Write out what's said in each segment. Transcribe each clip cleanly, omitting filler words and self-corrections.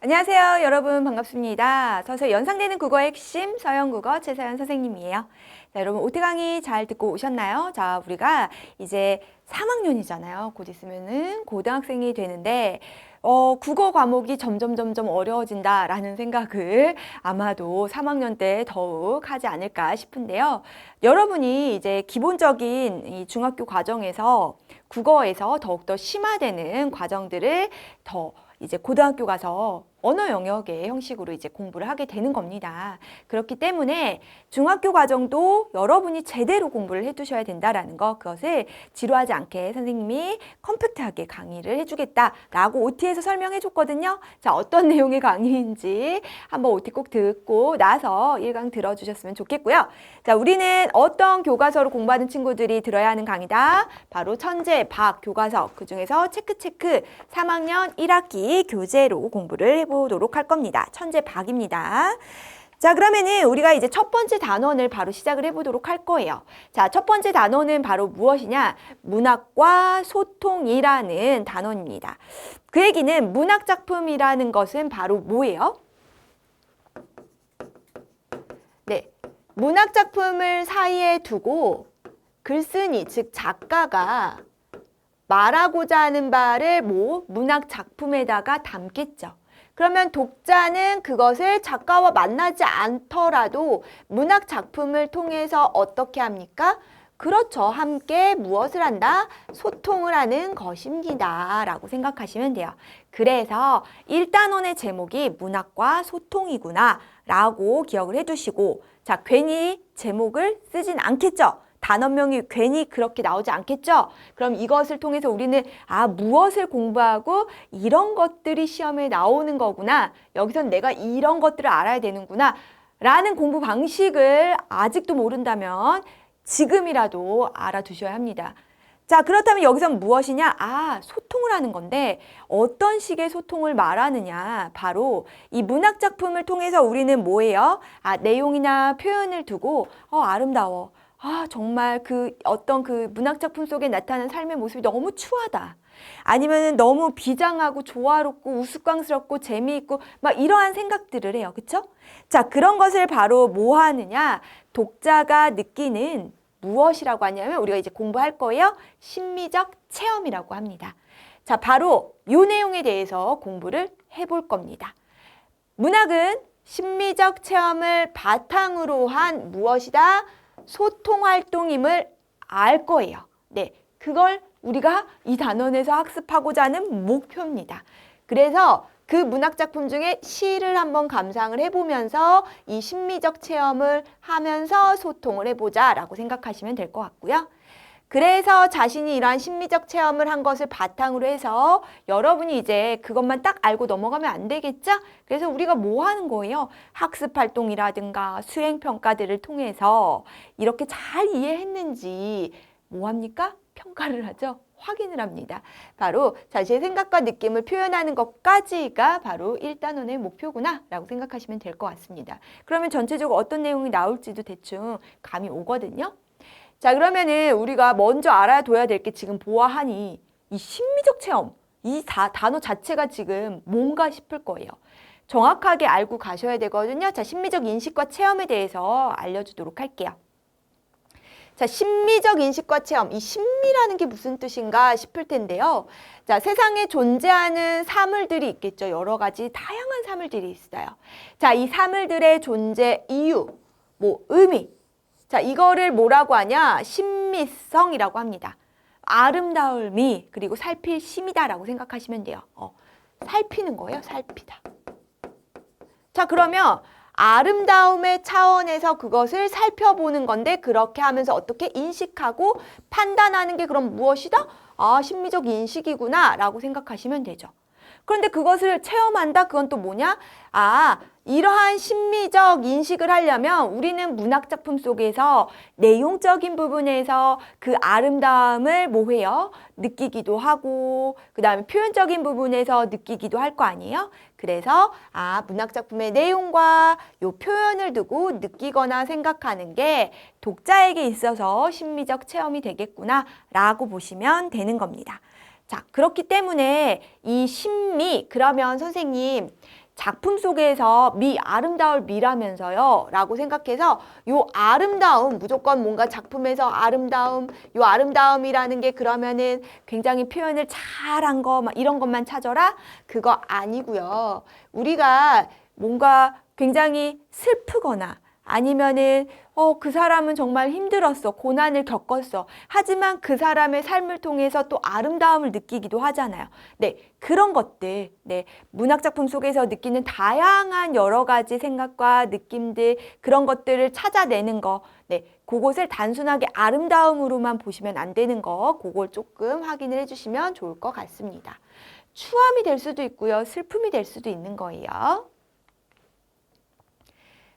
안녕하세요, 여러분. 반갑습니다. 서서 연상되는 국어의 핵심 서영국어 최서연 선생님이에요. 자, 여러분 OT 강의 잘 듣고 오셨나요? 자, 우리가 이제 3학년이잖아요. 곧 있으면은 고등학생이 되는데 국어 과목이 점점 어려워진다라는 생각을 아마도 3학년 때 더욱 하지 않을까 싶은데요. 여러분이 이제 기본적인 이 중학교 과정에서 국어에서 더욱더 심화되는 과정들을 더 이제 고등학교 가서 언어 영역의 형식으로 이제 공부를 하게 되는 겁니다. 그렇기 때문에 중학교 과정도 여러분이 제대로 공부를 해두셔야 된다라는 거, 그것을 지루하지 않게 선생님이 컴팩트하게 강의를 해주겠다라고 OT에서 설명해 줬거든요. 자, 어떤 내용의 강의인지 한번 OT 꼭 듣고 나서 1강 들어주셨으면 좋겠고요. 자, 우리는 어떤 교과서로 공부하는 친구들이 들어야 하는 강의다? 바로 천재, 박, 교과서, 그 중에서 체크 3학년 1학기 교재로 공부를 해보도록 할 겁니다. 천재, 박입니다. 자, 그러면은 우리가 이제 첫 번째 단원을 바로 시작을 해보도록 할 거예요. 자, 첫 번째 단원은 바로 무엇이냐? 문학과 소통이라는 단원입니다. 그 얘기는 문학작품이라는 것은 바로 뭐예요? 네, 문학작품을 사이에 두고 글쓴이, 즉 작가가 말하고자 하는 바를 문학작품에다가 담겠죠. 그러면 독자는 그것을 작가와 만나지 않더라도 문학작품을 통해서 어떻게 합니까? 그렇죠. 함께 무엇을 한다? 소통을 하는 것입니다. 라고 생각하시면 돼요. 그래서 1단원의 제목이 문학과 소통이구나 라고 기억을 해두시고, 자, 괜히 제목을 쓰진 않겠죠. 단원명이 괜히 그렇게 나오지 않겠죠? 그럼 이것을 통해서 우리는 무엇을 공부하고 이런 것들이 시험에 나오는 거구나. 여기선 내가 이런 것들을 알아야 되는구나. 라는 공부 방식을 아직도 모른다면 지금이라도 알아두셔야 합니다. 자, 그렇다면 여기선 무엇이냐? 소통을 하는 건데 어떤 식의 소통을 말하느냐? 바로 이 문학작품을 통해서 우리는 뭐예요? 내용이나 표현을 두고 아름다워. 정말 어떤 그 문학작품 속에 나타나는 삶의 모습이 너무 추하다. 아니면 너무 비장하고 조화롭고 우스꽝스럽고 재미있고 막 이러한 생각들을 해요. 그쵸? 자, 그런 것을 바로 뭐 하느냐? 독자가 느끼는 무엇이라고 하냐면 우리가 이제 공부할 거예요. 심미적 체험이라고 합니다. 자, 바로 이 내용에 대해서 공부를 해볼 겁니다. 문학은 심미적 체험을 바탕으로 한 무엇이다? 소통활동임을 알 거예요. 네, 그걸 우리가 이 단원에서 학습하고자 하는 목표입니다. 그래서 그 문학작품 중에 시를 한번 감상을 해보면서 이 심미적 체험을 하면서 소통을 해보자 라고 생각하시면 될 것 같고요. 그래서 자신이 이러한 심미적 체험을 한 것을 바탕으로 해서 여러분이 이제 그것만 딱 알고 넘어가면 안 되겠죠? 그래서 우리가 뭐 하는 거예요? 학습활동이라든가 수행평가들을 통해서 이렇게 잘 이해했는지 뭐 합니까? 평가를 하죠. 확인을 합니다. 바로 자신의 생각과 느낌을 표현하는 것까지가 바로 1단원의 목표구나 라고 생각하시면 될 것 같습니다. 그러면 전체적으로 어떤 내용이 나올지도 대충 감이 오거든요. 자, 그러면은 우리가 먼저 알아둬야 될 게 지금 보아하니 이 심미적 체험, 이 단어 자체가 지금 뭔가 싶을 거예요. 정확하게 알고 가셔야 되거든요. 자, 심미적 인식과 체험에 대해서 알려주도록 할게요. 자, 심미적 인식과 체험, 이 심미라는 게 무슨 뜻인가 싶을 텐데요. 자, 세상에 존재하는 사물들이 있겠죠. 여러 가지 다양한 사물들이 있어요. 자, 이 사물들의 존재 이유, 의미. 자, 이거를 뭐라고 하냐? 심미성이라고 합니다. 아름다울 미, 그리고 살필 심이다라고 생각하시면 돼요. 살피는 거예요, 살피다. 자, 그러면 아름다움의 차원에서 그것을 살펴보는 건데 그렇게 하면서 어떻게 인식하고 판단하는 게 그럼 무엇이다? 심미적 인식이구나 라고 생각하시면 되죠. 그런데 그것을 체험한다? 그건 또 뭐냐? 이러한 심미적 인식을 하려면 우리는 문학작품 속에서 내용적인 부분에서 그 아름다움을 뭐해요? 느끼기도 하고 그 다음에 표현적인 부분에서 느끼기도 할 거 아니에요? 그래서 문학작품의 내용과 요 표현을 두고 느끼거나 생각하는 게 독자에게 있어서 심미적 체험이 되겠구나 라고 보시면 되는 겁니다. 자, 그렇기 때문에 이 심미, 그러면 선생님 작품 속에서 아름다울 미라면서요 라고 생각해서 요 아름다움, 무조건 뭔가 작품에서 아름다움, 요 아름다움이라는 게 그러면은 굉장히 표현을 잘한 거 막 이런 것만 찾아라? 그거 아니고요. 우리가 뭔가 굉장히 슬프거나 아니면은 그 사람은 정말 힘들었어. 고난을 겪었어. 하지만 그 사람의 삶을 통해서 또 아름다움을 느끼기도 하잖아요. 네, 그런 것들, 네, 문학작품 속에서 느끼는 다양한 여러 가지 생각과 느낌들, 그런 것들을 찾아내는 거, 네, 그것을 단순하게 아름다움으로만 보시면 안 되는 거, 그걸 조금 확인을 해주시면 좋을 것 같습니다. 추함이 될 수도 있고요. 슬픔이 될 수도 있는 거예요.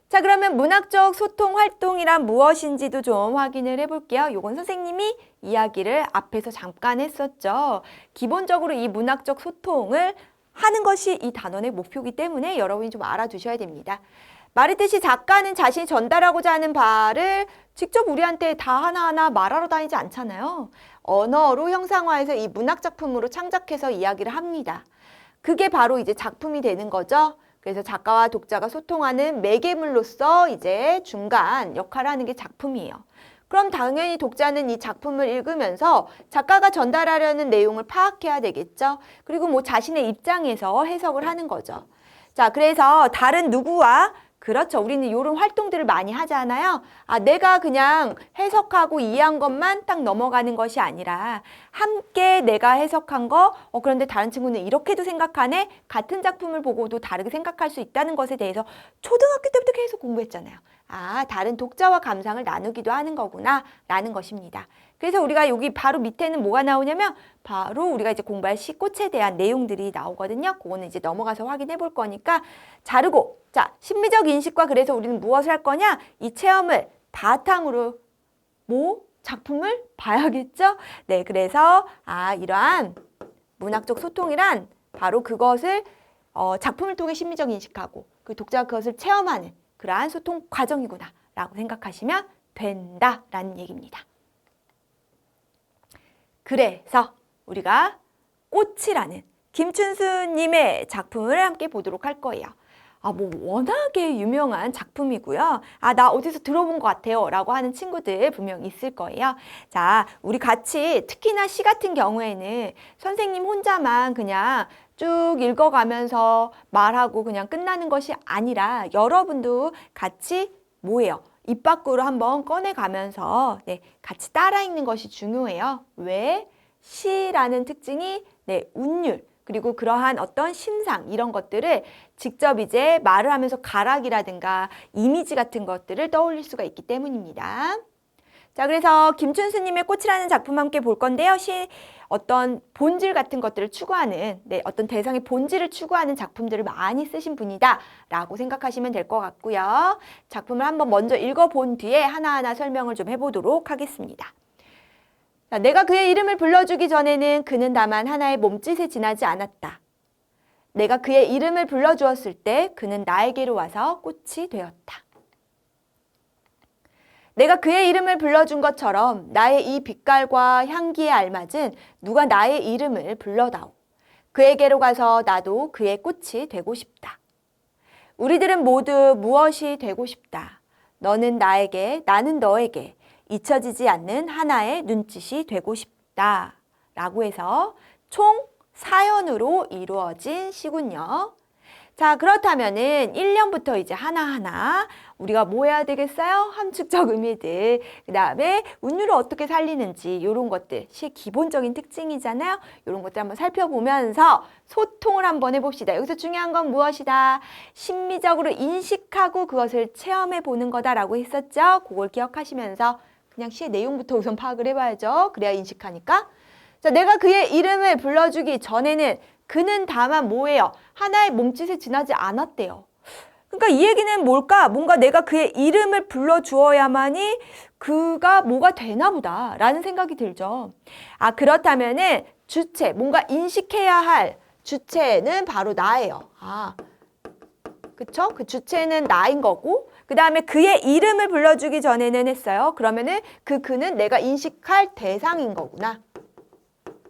자, 그러면 문학적 소통 활동이란 무엇인지도 좀 확인을 해볼게요. 요건 선생님이 이야기를 앞에서 잠깐 했었죠. 기본적으로 이 문학적 소통을 하는 것이 이 단원의 목표이기 때문에 여러분이 좀 알아두셔야 됩니다. 말했듯이 작가는 자신이 전달하고자 하는 바를 직접 우리한테 다 하나하나 말하러 다니지 않잖아요. 언어로 형상화해서 이 문학작품으로 창작해서 이야기를 합니다. 그게 바로 이제 작품이 되는 거죠. 그래서 작가와 독자가 소통하는 매개물로서 이제 중간 역할을 하는 게 작품이에요. 그럼 당연히 독자는 이 작품을 읽으면서 작가가 전달하려는 내용을 파악해야 되겠죠. 그리고 뭐 자신의 입장에서 해석을 하는 거죠. 자, 그래서 다른 누구와 그렇죠. 우리는 이런 활동들을 많이 하잖아요. 내가 그냥 해석하고 이해한 것만 딱 넘어가는 것이 아니라 함께 내가 해석한 거, 그런데 다른 친구는 이렇게도 생각하네? 같은 작품을 보고도 다르게 생각할 수 있다는 것에 대해서 초등학교 때부터 계속 공부했잖아요. 다른 독자와 감상을 나누기도 하는 거구나 라는 것입니다. 그래서 우리가 여기 바로 밑에는 뭐가 나오냐면 바로 우리가 이제 공부할 시꽃에 대한 내용들이 나오거든요. 그거는 이제 넘어가서 확인해 볼 거니까 자르고, 자, 심미적 인식과 그래서 우리는 무엇을 할 거냐? 이 체험을 바탕으로 작품을 봐야겠죠? 네, 그래서 이러한 문학적 소통이란 바로 그것을 작품을 통해 심미적 인식하고 그 독자가 그것을 체험하는 그러한 소통 과정이구나 라고 생각하시면 된다라는 얘기입니다. 그래서 우리가 꽃이라는 김춘수님의 작품을 함께 보도록 할 거예요. 워낙에 유명한 작품이고요. 나 어디서 들어본 것 같아요 라고 하는 친구들 분명 있을 거예요. 자, 우리 같이 특히나 시 같은 경우에는 선생님 혼자만 그냥 쭉 읽어가면서 말하고 그냥 끝나는 것이 아니라 여러분도 같이 뭐예요? 입 밖으로 한번 꺼내가면서 같이 따라 읽는 것이 중요해요. 왜? 시라는 특징이 운율 그리고 그러한 어떤 심상 이런 것들을 직접 이제 말을 하면서 가락이라든가 이미지 같은 것들을 떠올릴 수가 있기 때문입니다. 자, 그래서 김춘수님의 꽃이라는 작품 함께 볼 건데요. 어떤 본질 같은 것들을 추구하는 어떤 대상의 본질을 추구하는 작품들을 많이 쓰신 분이다 라고 생각하시면 될 것 같고요. 작품을 한번 먼저 읽어본 뒤에 하나하나 설명을 좀 해보도록 하겠습니다. 자, 내가 그의 이름을 불러주기 전에는 그는 다만 하나의 몸짓에 지나지 않았다. 내가 그의 이름을 불러주었을 때 그는 나에게로 와서 꽃이 되었다. 내가 그의 이름을 불러준 것처럼 나의 이 빛깔과 향기에 알맞은 누가 나의 이름을 불러다오. 그에게로 가서 나도 그의 꽃이 되고 싶다. 우리들은 모두 무엇이 되고 싶다. 너는 나에게, 나는 너에게 잊혀지지 않는 하나의 눈짓이 되고 싶다. 라고 해서 총 4연으로 이루어진 시군요. 자, 그렇다면은 1년부터 이제 하나하나 우리가 뭐 해야 되겠어요? 함축적 의미들, 그 다음에 운율을 어떻게 살리는지 이런 것들, 시의 기본적인 특징이잖아요. 이런 것들 한번 살펴보면서 소통을 한번 해봅시다. 여기서 중요한 건 무엇이다? 심미적으로 인식하고 그것을 체험해 보는 거다라고 했었죠. 그걸 기억하시면서 그냥 시의 내용부터 우선 파악을 해봐야죠. 그래야 인식하니까. 자, 내가 그의 이름을 불러주기 전에는 그는 다만 뭐예요? 하나의 몸짓에 지나지 않았대요. 그러니까 이 얘기는 뭘까? 뭔가 내가 그의 이름을 불러주어야만이 그가 뭐가 되나 보다 라는 생각이 들죠. 그렇다면은 주체, 뭔가 인식해야 할 주체는 바로 나예요. 그쵸? 그 주체는 나인 거고 그 다음에 그의 이름을 불러주기 전에는 했어요. 그러면은 그는 내가 인식할 대상인 거구나.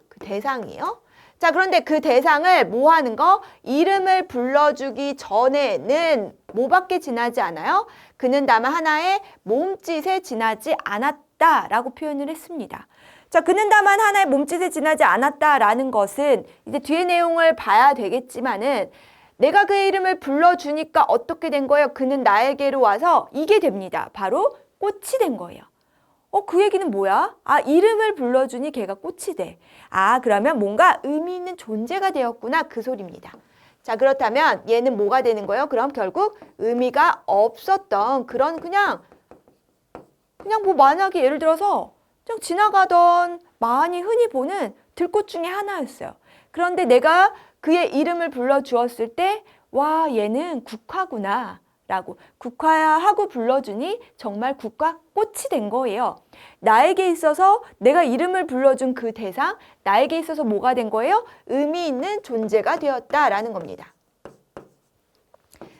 그 대상이에요. 자, 그런데 그 대상을 뭐 하는 거? 이름을 불러주기 전에는 뭐밖에 지나지 않아요? 그는 다만 하나의 몸짓에 지나지 않았다라고 표현을 했습니다. 자, 그는 다만 하나의 몸짓에 지나지 않았다라는 것은 이제 뒤에 내용을 봐야 되겠지만은 내가 그의 이름을 불러주니까 어떻게 된 거예요? 그는 나에게로 와서 이게 됩니다. 바로 꽃이 된 거예요. 그 얘기는 뭐야? 아, 이름을 불러주니 걔가 꽃이 돼. 아, 그러면 뭔가 의미 있는 존재가 되었구나, 그 소리입니다. 자, 그렇다면 얘는 뭐가 되는 거예요? 그럼 결국 의미가 없었던 그런 그냥 뭐 만약에 예를 들어서 그냥 지나가던 많이 흔히 보는 들꽃 중에 하나였어요. 그런데 내가 그의 이름을 불러주었을 때 와, 얘는 국화구나 라고 국화하고 불러주니 정말 국화 꽃이 된 거예요. 나에게 있어서 내가 이름을 불러준 그 대상, 나에게 있어서 뭐가 된 거예요? 의미 있는 존재가 되었다라는 겁니다.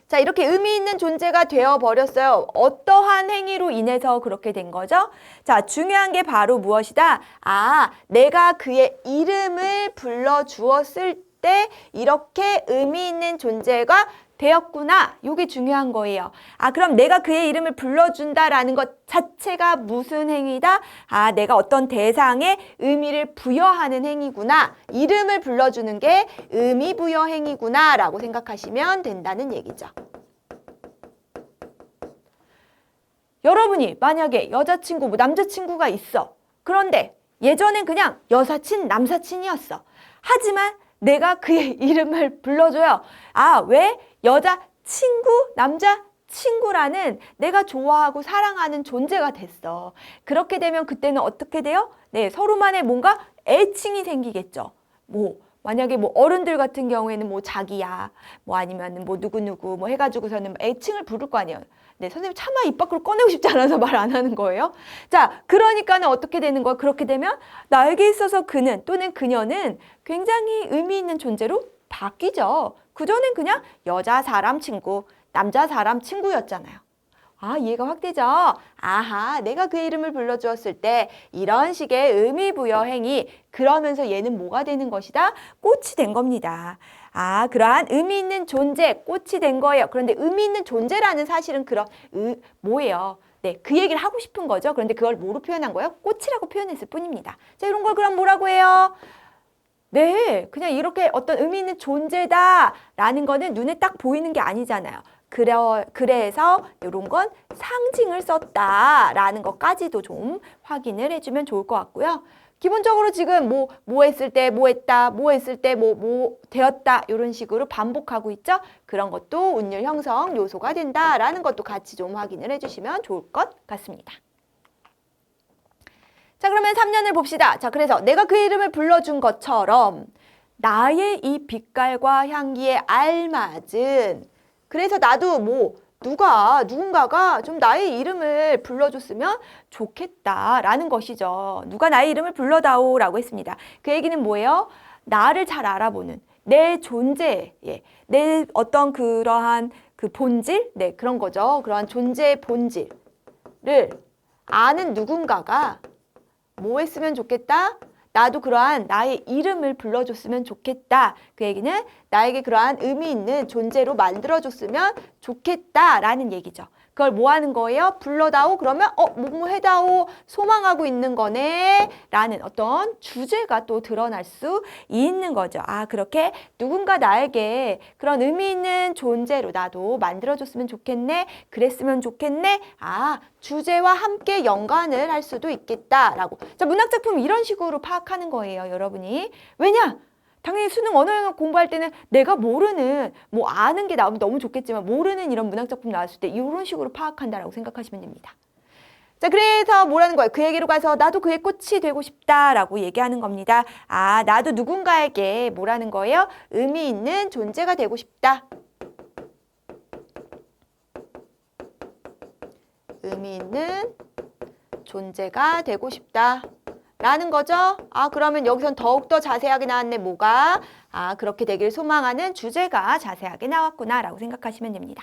자, 이렇게 의미 있는 존재가 되어버렸어요. 어떠한 행위로 인해서 그렇게 된 거죠? 자, 중요한 게 바로 무엇이다? 아, 내가 그의 이름을 불러주었을 때 이렇게 의미 있는 존재가 되었구나. 이게 중요한 거예요. 아, 그럼 내가 그의 이름을 불러준다라는 것 자체가 무슨 행위다? 아, 내가 어떤 대상에 의미를 부여하는 행위구나. 이름을 불러주는 게 의미 부여 행위구나 라고 생각하시면 된다는 얘기죠. 여러분이 만약에 여자친구, 남자친구가 있어. 그런데 예전엔 그냥 여사친, 남사친이었어. 하지만 내가 그의 이름을 불러줘요. 아, 왜? 여자친구, 남자친구라는 내가 좋아하고 사랑하는 존재가 됐어. 그렇게 되면 그때는 어떻게 돼요? 네, 서로만의 뭔가 애칭이 생기겠죠. 만약에 어른들 같은 경우에는 자기야, 아니면 누구누구 해가지고서는 애칭을 부를 거 아니에요. 네, 선생님 차마 입 밖으로 꺼내고 싶지 않아서 말 안 하는 거예요. 자, 그러니까는 어떻게 되는 거야? 그렇게 되면 나에게 있어서 그는 또는 그녀는 굉장히 의미 있는 존재로 바뀌죠. 그전엔 그냥 여자 사람 친구, 남자 사람 친구였잖아요. 아, 이해가 확 되죠? 아하, 내가 그 이름을 불러주었을 때 이런 식의 의미 부여 행위, 그러면서 얘는 뭐가 되는 것이다? 꽃이 된 겁니다. 아, 그러한 의미 있는 존재, 꽃이 된 거예요. 그런데 의미 있는 존재라는 사실은 뭐예요? 네, 그 얘기를 하고 싶은 거죠. 그런데 그걸 뭐로 표현한 거예요? 꽃이라고 표현했을 뿐입니다. 자, 이런 걸 그럼 뭐라고 해요? 네, 그냥 이렇게 어떤 의미 있는 존재다라는 거는 눈에 딱 보이는 게 아니잖아요. 그래서 이런 건 상징을 썼다라는 것까지도 좀 확인을 해주면 좋을 것 같고요. 기본적으로 지금 뭐 했을 때 뭐 했다, 뭐 했을 때 뭐 되었다 이런 식으로 반복하고 있죠. 그런 것도 운율 형성 요소가 된다라는 것도 같이 좀 확인을 해주시면 좋을 것 같습니다. 자, 그러면 3년을 봅시다. 자, 그래서 내가 그 이름을 불러준 것처럼 나의 이 빛깔과 향기에 알맞은, 그래서 나도 누군가가 좀 나의 이름을 불러줬으면 좋겠다라는 것이죠. 누가 나의 이름을 불러다오라고 했습니다. 그 얘기는 뭐예요? 나를 잘 알아보는 내 존재, 내 어떤 그러한 그 본질, 네, 그런 거죠. 그러한 존재의 본질을 아는 누군가가 뭐 했으면 좋겠다? 나도 그러한 나의 이름을 불러줬으면 좋겠다. 그 얘기는 나에게 그러한 의미 있는 존재로 만들어줬으면 좋겠다라는 얘기죠. 그걸 뭐 하는 거예요? 불러다오 그러면 뭐뭐 해다오 소망하고 있는 거네 라는 어떤 주제가 또 드러날 수 있는 거죠. 아, 그렇게 누군가 나에게 그런 의미 있는 존재로 나도 만들어줬으면 좋겠네, 그랬으면 좋겠네. 아, 주제와 함께 연관을 할 수도 있겠다라고. 자, 문학작품 이런 식으로 파악하는 거예요, 여러분이. 왜냐? 당연히 수능 언어 영역 공부할 때는 내가 모르는, 아는 게 나오면 너무 좋겠지만 모르는 이런 문학작품 나왔을 때 이런 식으로 파악한다라고 생각하시면 됩니다. 자, 그래서 뭐라는 거예요? 그 얘기로 가서 나도 그의 꽃이 되고 싶다라고 얘기하는 겁니다. 아, 나도 누군가에게 뭐라는 거예요? 의미 있는 존재가 되고 싶다. 의미 있는 존재가 되고 싶다. 라는 거죠. 아, 그러면 여기선 더욱더 자세하게 나왔네. 뭐가? 아, 그렇게 되길 소망하는 주제가 자세하게 나왔구나 라고 생각하시면 됩니다.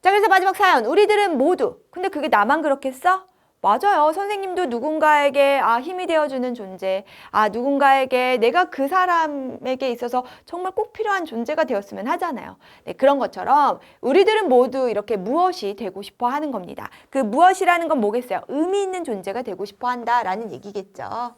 자, 그래서 마지막 사연. 우리들은 모두. 근데 그게 나만 그렇겠어? 맞아요. 선생님도 누군가에게 힘이 되어주는 존재, 누군가에게 내가 그 사람에게 있어서 정말 꼭 필요한 존재가 되었으면 하잖아요. 네, 그런 것처럼 우리들은 모두 이렇게 무엇이 되고 싶어 하는 겁니다. 그 무엇이라는 건 뭐겠어요? 의미 있는 존재가 되고 싶어 한다라는 얘기겠죠.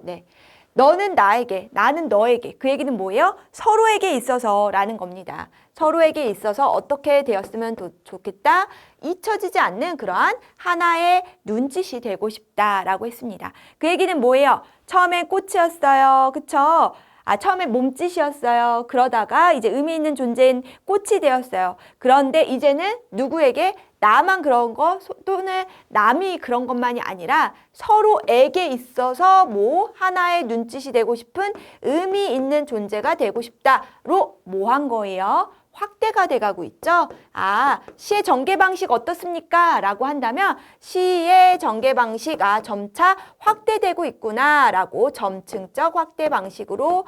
네. 너는 나에게, 나는 너에게. 그 얘기는 뭐예요? 서로에게 있어서라는 겁니다. 서로에게 있어서 어떻게 되었으면 좋겠다? 잊혀지지 않는 그러한 하나의 눈짓이 되고 싶다라고 했습니다. 그 얘기는 뭐예요? 처음에 꽃이었어요. 그쵸? 처음에 몸짓이었어요. 그러다가 이제 의미 있는 존재인 꽃이 되었어요. 그런데 이제는 누구에게? 나만 그런 거 또는 남이 그런 것만이 아니라 서로에게 있어서 하나의 눈짓이 되고 싶은 의미 있는 존재가 되고 싶다로 한 거예요? 확대가 돼가고 있죠. 시의 전개 방식 어떻습니까? 라고 한다면 시의 전개 방식 점차 확대되고 있구나 라고 점층적 확대 방식으로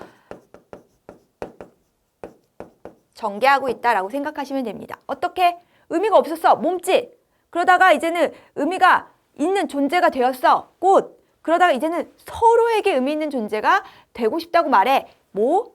전개하고 있다라고 생각하시면 됩니다. 어떻게? 의미가 없었어. 몸짓. 그러다가 이제는 의미가 있는 존재가 되었어. 꽃. 그러다가 이제는 서로에게 의미 있는 존재가 되고 싶다고 말해.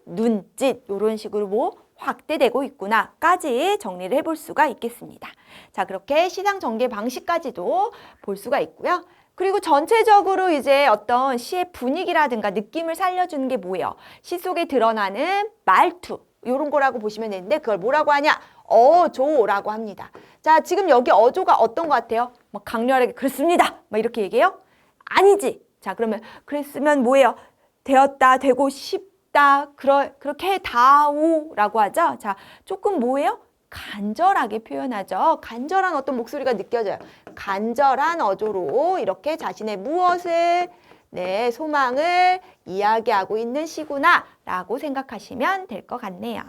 눈짓. 이런 식으로 확대되고 있구나까지 정리를 해볼 수가 있겠습니다. 자, 그렇게 시상 전개 방식까지도 볼 수가 있고요. 그리고 전체적으로 이제 어떤 시의 분위기라든가 느낌을 살려주는 게 뭐예요? 시 속에 드러나는 말투. 이런 거라고 보시면 되는데 그걸 뭐라고 하냐? 어조라고 합니다. 자, 지금 여기 어조가 어떤 것 같아요? 강렬하게 그렇습니다. 이렇게 얘기해요? 아니지. 자, 그러면 그랬으면 뭐예요? 되었다, 되고 싶다, 그렇게 해다오라고 하죠. 자, 조금 뭐예요? 간절하게 표현하죠. 간절한 어떤 목소리가 느껴져요. 간절한 어조로 이렇게 자신의 무엇을 소망을 이야기하고 있는 시구나 라고 생각하시면 될 것 같네요.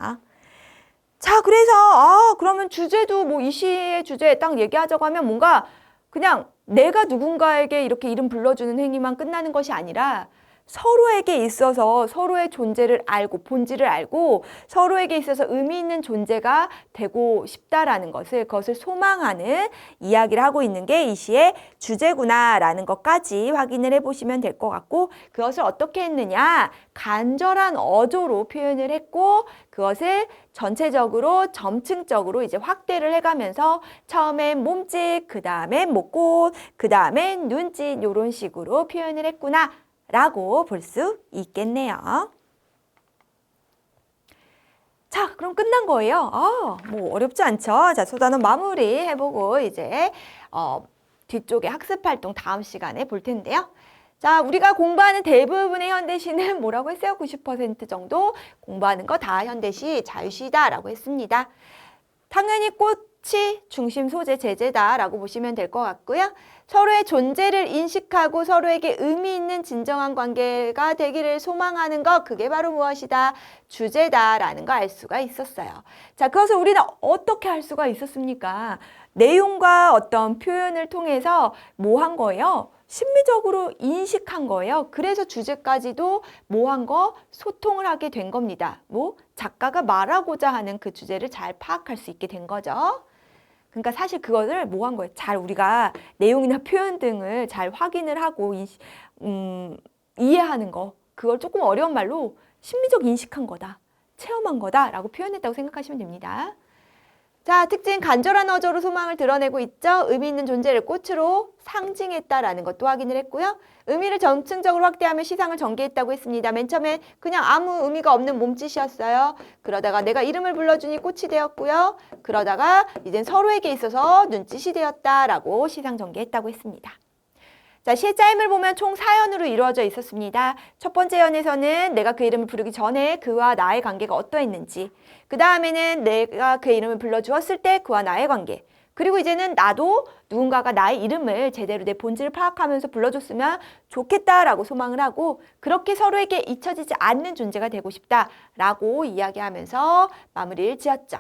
자, 그래서 그러면 주제도 이 시의 주제에 딱 얘기하자고 하면 뭔가 그냥 내가 누군가에게 이렇게 이름 불러주는 행위만 끝나는 것이 아니라 서로에게 있어서 서로의 존재를 알고 본질을 알고 서로에게 있어서 의미 있는 존재가 되고 싶다라는 그것을 소망하는 이야기를 하고 있는 게 이 시의 주제구나라는 것까지 확인을 해보시면 될 것 같고 그것을 어떻게 했느냐? 간절한 어조로 표현을 했고 그것을 전체적으로 점층적으로 이제 확대를 해가면서 처음엔 몸짓, 그 다음엔 목꽃, 그 다음엔 눈짓 이런 식으로 표현을 했구나 라고 볼 수 있겠네요. 자, 그럼 끝난 거예요. 어렵지 않죠? 자, 소단원 마무리 해보고 이제 뒤쪽에 학습 활동 다음 시간에 볼 텐데요. 자, 우리가 공부하는 대부분의 현대시는 뭐라고 했어요? 90% 정도 공부하는 거 다 현대시 자유시다라고 했습니다. 당연히 꽃이 중심 소재 제재다라고 보시면 될 것 같고요. 서로의 존재를 인식하고 서로에게 의미 있는 진정한 관계가 되기를 소망하는 것, 그게 바로 무엇이다? 주제다라는 거 알 수가 있었어요. 자, 그것을 우리는 어떻게 할 수가 있었습니까? 내용과 어떤 표현을 통해서 한 거예요? 심미적으로 인식한 거예요. 그래서 주제까지도 한 거? 소통을 하게 된 겁니다. 작가가 말하고자 하는 그 주제를 잘 파악할 수 있게 된 거죠. 그러니까 사실 그거를 한 거예요? 잘 우리가 내용이나 표현 등을 잘 확인을 하고 이해하는 거. 그걸 조금 어려운 말로 심미적 인식한 거다. 체험한 거다라고 표현했다고 생각하시면 됩니다. 자, 특징 간절한 어조로 소망을 드러내고 있죠. 의미 있는 존재를 꽃으로 상징했다라는 것도 확인을 했고요. 의미를 점층적으로 확대하며 시상을 전개했다고 했습니다. 맨 처음에 그냥 아무 의미가 없는 몸짓이었어요. 그러다가 내가 이름을 불러주니 꽃이 되었고요. 그러다가 이젠 서로에게 있어서 눈짓이 되었다라고 시상 전개했다고 했습니다. 자, 시의 짜임을 보면 총 4연으로 이루어져 있었습니다. 첫 번째 연에서는 내가 그 이름을 부르기 전에 그와 나의 관계가 어떠했는지, 그 다음에는 내가 그 이름을 불러주었을 때 그와 나의 관계, 그리고 이제는 나도 누군가가 나의 이름을 제대로 내 본질을 파악하면서 불러줬으면 좋겠다라고 소망을 하고 그렇게 서로에게 잊혀지지 않는 존재가 되고 싶다라고 이야기하면서 마무리를 지었죠.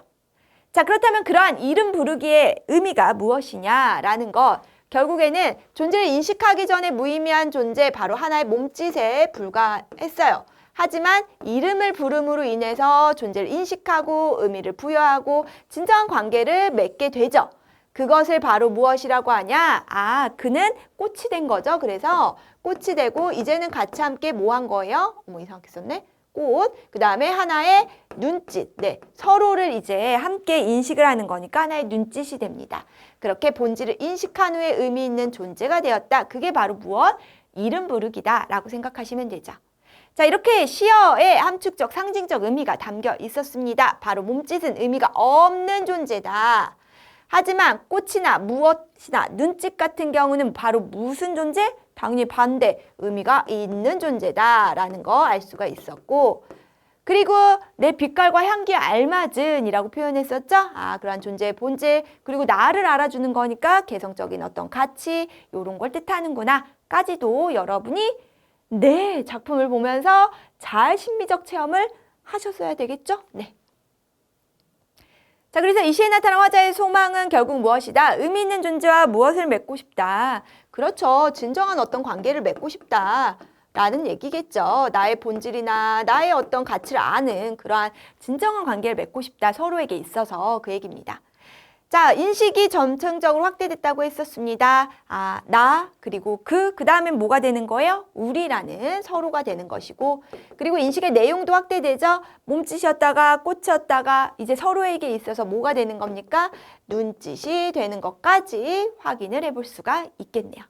자, 그렇다면 그러한 이름 부르기의 의미가 무엇이냐라는 것, 결국에는 존재를 인식하기 전에 무의미한 존재, 바로 하나의 몸짓에 불과했어요. 하지만 이름을 부름으로 인해서 존재를 인식하고 의미를 부여하고 진정한 관계를 맺게 되죠. 그것을 바로 무엇이라고 하냐? 아, 그는 꽃이 된 거죠. 그래서 꽃이 되고 이제는 같이 함께 뭐 한 거예요? 어머, 이상하게 썼네. 꽃, 그 다음에 하나의 눈짓. 네, 서로를 이제 함께 인식을 하는 거니까 하나의 눈짓이 됩니다. 그렇게 본질을 인식한 후에 의미 있는 존재가 되었다. 그게 바로 무엇? 이름 부르기다 라고 생각하시면 되죠. 자, 이렇게 시어에 함축적, 상징적 의미가 담겨 있었습니다. 바로 몸짓은 의미가 없는 존재다. 하지만 꽃이나 무엇이나 눈짓 같은 경우는 바로 무슨 존재? 당연히 반대, 의미가 있는 존재다라는 거 알 수가 있었고, 그리고 내 빛깔과 향기에 알맞은 이라고 표현했었죠? 아, 그러한 존재의 본질, 그리고 나를 알아주는 거니까 개성적인 어떤 가치, 이런 걸 뜻하는구나 까지도 여러분이 네, 작품을 보면서 잘 심미적 체험을 하셨어야 되겠죠? 네. 자, 그래서 이 시에 나타난 화자의 소망은 결국 무엇이다? 의미 있는 존재와 무엇을 맺고 싶다. 그렇죠. 진정한 어떤 관계를 맺고 싶다. 라는 얘기겠죠. 나의 본질이나 나의 어떤 가치를 아는 그러한 진정한 관계를 맺고 싶다. 서로에게 있어서 그 얘기입니다. 자, 인식이 점층적으로 확대됐다고 했었습니다. 아, 나, 그리고 그 다음엔 뭐가 되는 거예요? 우리라는 서로가 되는 것이고, 그리고 인식의 내용도 확대되죠? 몸짓이었다가 꽃이었다가 이제 서로에게 있어서 뭐가 되는 겁니까? 눈짓이 되는 것까지 확인을 해볼 수가 있겠네요.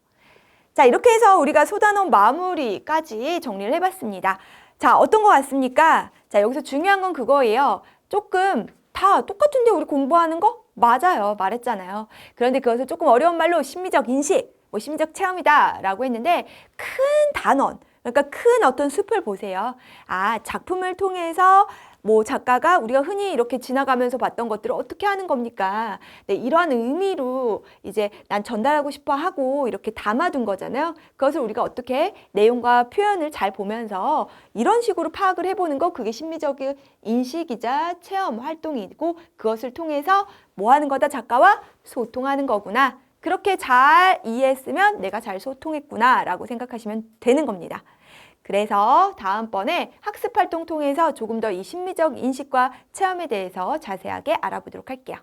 자, 이렇게 해서 우리가 소단어 마무리까지 정리를 해봤습니다. 자, 어떤 것 같습니까? 자, 여기서 중요한 건 그거예요. 조금 다 똑같은데 우리 공부하는 거? 맞아요. 말했잖아요. 그런데 그것을 조금 어려운 말로 심미적 인식, 뭐 심미적 체험이다 라고 했는데 큰 단원, 그러니까 큰 어떤 숲을 보세요. 아, 작품을 통해서 뭐 작가가 우리가 흔히 이렇게 지나가면서 봤던 것들을 어떻게 하는 겁니까? 네, 이러한 의미로 이제 난 전달하고 싶어 하고 이렇게 담아둔 거잖아요. 그것을 우리가 어떻게 내용과 표현을 잘 보면서 이런 식으로 파악을 해보는 거, 그게 심미적인 인식이자 체험 활동이고 그것을 통해서 뭐 하는 거다? 작가와 소통하는 거구나. 그렇게 잘 이해했으면 내가 잘 소통했구나 라고 생각하시면 되는 겁니다. 그래서 다음번에 학습활동 통해서 조금 더 이 심미적 인식과 체험에 대해서 자세하게 알아보도록 할게요.